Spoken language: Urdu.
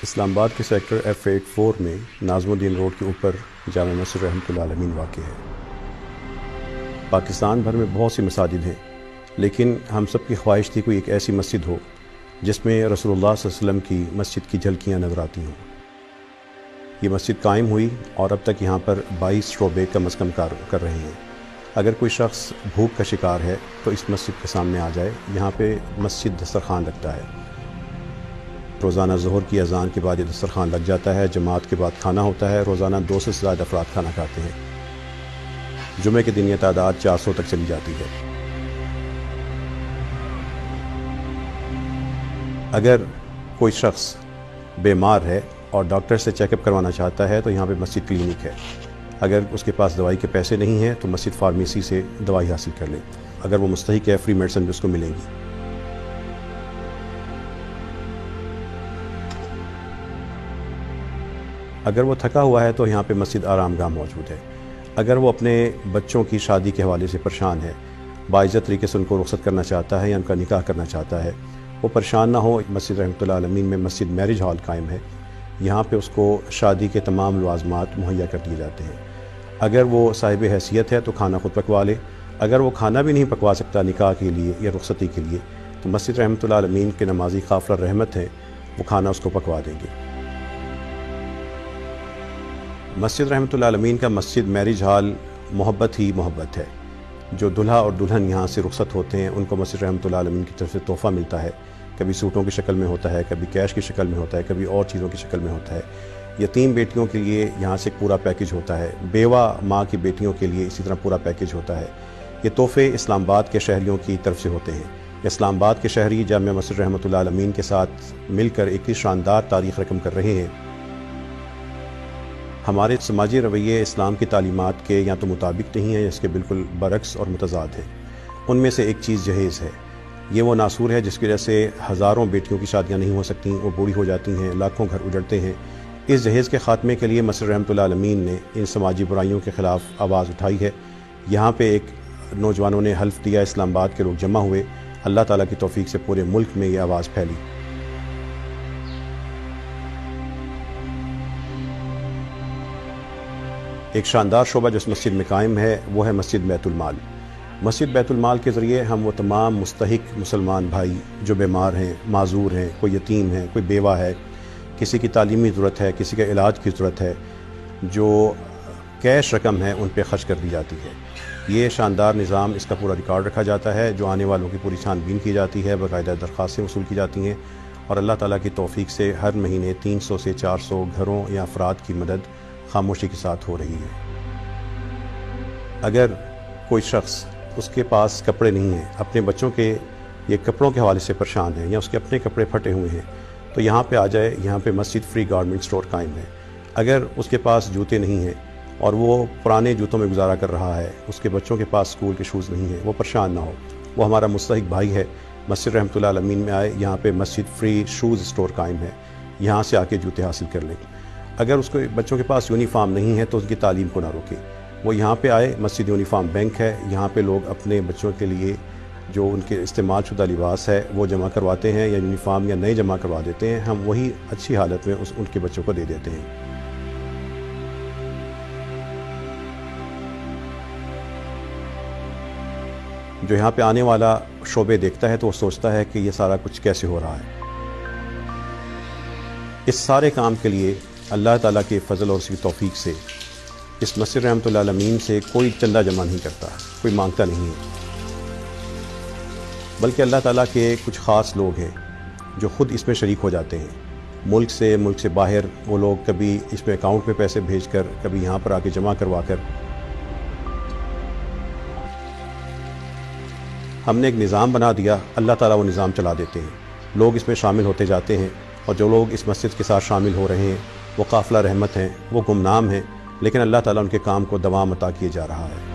اسلام آباد کے سیکٹر F84 میں ناظم الدین روڈ کے اوپر جامع مسجد رحمۃ اللہ علیہ واقع ہے۔ پاکستان بھر میں بہت سی مساجد ہیں، لیکن ہم سب کی خواہش تھی کوئی ایک ایسی مسجد ہو جس میں رسول اللہ صلی اللہ علیہ وسلم کی مسجد کی جھلکیاں نظر آتی ہوں۔ یہ مسجد قائم ہوئی اور اب تک یہاں پر 22 شعبے کم از کم کار کر رہے ہیں۔ اگر کوئی شخص بھوک کا شکار ہے تو اس مسجد کے سامنے آ جائے، یہاں پہ مسجد دسترخوان رکھتا ہے۔ روزانہ ظہر کی اذان کے بعد یہ دسترخوان لگ جاتا ہے، جماعت کے بعد کھانا ہوتا ہے، روزانہ 200 سے زیادہ افراد کھانا کھاتے ہیں۔ جمعے کے دن یہ تعداد 400 تک چلی جاتی ہے۔ اگر کوئی شخص بیمار ہے اور ڈاکٹر سے چیک اپ کروانا چاہتا ہے تو یہاں پہ مسجد کلینک ہے۔ اگر اس کے پاس دوائی کے پیسے نہیں ہیں تو مسجد فارمیسی سے دوائی حاصل کر لے، اگر وہ مستحق ہے فری میڈیسن بھی اس کو ملیں گی۔ اگر وہ تھکا ہوا ہے تو یہاں پہ مسجد آرام گاہ موجود ہے۔ اگر وہ اپنے بچوں کی شادی کے حوالے سے پریشان ہے، باعزت طریقے سے ان کو رخصت کرنا چاہتا ہے یا ان کا نکاح کرنا چاہتا ہے، وہ پریشان نہ ہو، مسجد رحمۃ اللہ علیہ میں مسجد میرج ہال قائم ہے۔ یہاں پہ اس کو شادی کے تمام لوازمات مہیا کر دیے جاتے ہیں۔ اگر وہ صاحب حیثیت ہے تو کھانا خود پکوا لے، اگر وہ کھانا بھی نہیں پکوا سکتا نکاح کے لیے یا رخصتی کے لیے تو مسجد رحمۃ اللہ علیہ کے نمازی قافلہ رحمت ہیں، وہ کھانا اس کو پکوا دیں گے۔ مسجد رحمۃ اللہ علیہ کا مسجد میرج ہال محبت ہی محبت ہے۔ جو دلہا اور دلہن یہاں سے رخصت ہوتے ہیں ان کو مسجد رحمۃ اللہ علیہ کی طرف سے تحفہ ملتا ہے، کبھی سوٹوں کی شکل میں ہوتا ہے، کبھی کیش کی شکل میں ہوتا ہے، کبھی اور چیزوں کی شکل میں ہوتا ہے۔ یتیم بیٹیوں کے لیے یہاں سے پورا پیکج ہوتا ہے، بیوہ ماں کی بیٹیوں کے لیے اسی طرح پورا پیکج ہوتا ہے۔ یہ تحفے اسلام آباد کے شہریوں کی طرف سے ہوتے ہیں۔ اسلام آباد کے شہری جامع مسجد رحمۃ اللہ علیہ کے ساتھ مل کر ایک شاندار تاریخ رقم کر رہے ہیں۔ ہمارے سماجی رویے اسلام کی تعلیمات کے یا تو مطابق نہیں ہیں، اس کے بالکل برعکس اور متضاد ہیں۔ ان میں سے ایک چیز جہیز ہے۔ یہ وہ ناسور ہے جس کی وجہ سے ہزاروں بیٹیوں کی شادیاں نہیں ہو سکتیں، وہ بوڑھی ہو جاتی ہیں، لاکھوں گھر اجڑتے ہیں۔ اس جہیز کے خاتمے کے لیے مسجد رحمۃ اللہ علیہ نے ان سماجی برائیوں کے خلاف آواز اٹھائی ہے۔ یہاں پہ ایک نوجوانوں نے حلف دیا، اسلام آباد کے لوگ جمع ہوئے، اللہ تعالیٰ کی توفیق سے پورے ملک میں یہ آواز پھیلی۔ ایک شاندار شعبہ جو اس مسجد میں قائم ہے وہ ہے مسجد بیت المال۔ مسجد بیت المال کے ذریعے ہم وہ تمام مستحق مسلمان بھائی جو بیمار ہیں، معذور ہیں، کوئی یتیم ہے، کوئی بیوہ ہے، کسی کی تعلیمی ضرورت ہے، کسی کا علاج کی ضرورت ہے، جو کیش رقم ہے ان پہ خرچ کر دی جاتی ہے۔ یہ شاندار نظام، اس کا پورا ریکارڈ رکھا جاتا ہے، جو آنے والوں کی پوری چھان بین کی جاتی ہے، باقاعدہ درخواستیں وصول کی جاتی ہیں، اور اللہ تعالیٰ کی توفیق سے ہر مہینے 300 سے 400 گھروں یا افراد کی مدد خاموشی کے ساتھ ہو رہی ہے۔ اگر کوئی شخص اس کے پاس کپڑے نہیں ہیں، اپنے بچوں کے یہ کپڑوں کے حوالے سے پریشان ہے یا اس کے اپنے کپڑے پھٹے ہوئے ہیں تو یہاں پہ آ جائے، یہاں پہ مسجد فری گارمنٹ سٹور قائم ہے۔ اگر اس کے پاس جوتے نہیں ہیں اور وہ پرانے جوتوں میں گزارا کر رہا ہے، اس کے بچوں کے پاس اسکول کے شوز نہیں ہیں، وہ پریشان نہ ہو، وہ ہمارا مستحق بھائی ہے، مسجد رحمۃ اللہ علیہ میں آئے، یہاں پہ مسجد فری شوز سٹور قائم ہے، یہاں سے آ کے جوتے حاصل کر لیں۔ اگر اس کو بچوں کے پاس یونیفارم نہیں ہے تو ان کی تعلیم کو نہ روکے، وہ یہاں پہ آئے، مسجد یونیفارم بینک ہے، یہاں پہ لوگ اپنے بچوں کے لیے جو ان کے استعمال شدہ لباس ہے وہ جمع کرواتے ہیں، یا یونیفارم یا نئے جمع کروا دیتے ہیں، ہم وہی اچھی حالت میں ان کے بچوں کو دے دیتے ہیں۔ جو یہاں پہ آنے والا شعبے دیکھتا ہے تو وہ سوچتا ہے کہ یہ سارا کچھ کیسے ہو رہا ہے۔ اس سارے کام کے لیے اللہ تعالیٰ کے فضل اور اس کی توفیق سے اس مسجد رحمۃ اللہ علیہ سے کوئی چندہ جمع نہیں کرتا، کوئی مانگتا نہیں ہے، بلکہ اللہ تعالیٰ کے کچھ خاص لوگ ہیں جو خود اس میں شریک ہو جاتے ہیں، ملک سے باہر وہ لوگ کبھی اس میں اکاؤنٹ میں پیسے بھیج کر، کبھی یہاں پر آ کے جمع کروا کر۔ ہم نے ایک نظام بنا دیا، اللہ تعالیٰ وہ نظام چلا دیتے ہیں، لوگ اس میں شامل ہوتے جاتے ہیں، اور جو لوگ اس مسجد کے ساتھ شامل ہو رہے ہیں وہ قافلہ رحمت ہیں، وہ گمنام ہیں، لیکن اللہ تعالیٰ ان کے کام کو دوام عطا کیے جا رہا ہے۔